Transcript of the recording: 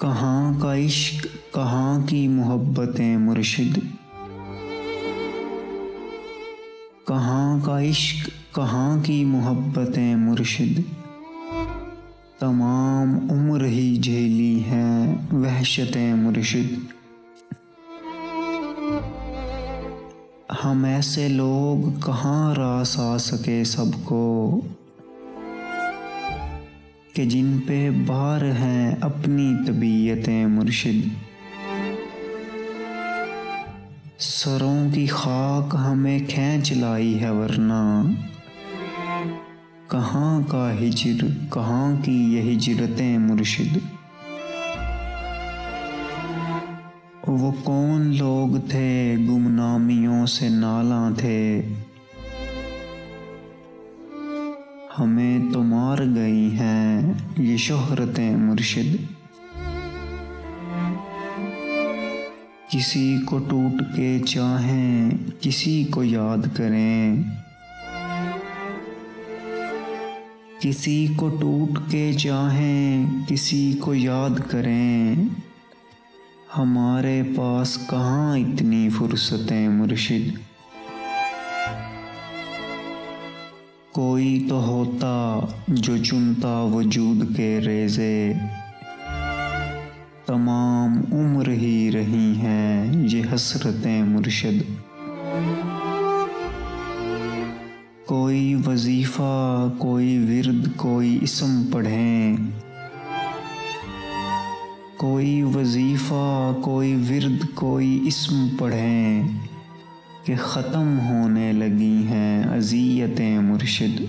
کہاں کا عشق کہاں کی محبتیں مرشد، کہاں کا عشق کہاں کی محبتیں مرشد، تمام عمر ہی جھیلی ہیں وحشتیں مرشد۔ ہم ایسے لوگ کہاں راس آ سکے سب کو، کہ جن پہ بار ہیں اپنی طبیعتیں مرشد۔ سروں کی خاک ہمیں کھینچ لائی ہے ورنہ، کہاں کا ہجر کہاں کی یہ ہجرتیں مرشد۔ وہ کون لوگ تھے گمنامیوں سے نالاں تھے، ہمیں تو مار گئی ہیں یہ شہرتیں مرشد۔ کسی کو ٹوٹ کے چاہیں کسی کو یاد کریں، کسی کو ٹوٹ کے چاہیں کسی کو یاد کریں، ہمارے پاس کہاں اتنی فرصتیں مرشد۔ کوئی تو ہوتا جو چنتا وجود کے ریزے، تمام عمر ہی رہی ہیں یہ حسرتیں مرشد۔ کوئی وظیفہ کوئی ورد کوئی اسم پڑھیں، کوئی وظیفہ کوئی ورد کوئی اسم پڑھیں، کہ ختم ہونے لگی ہیں اذیتیں مرشد۔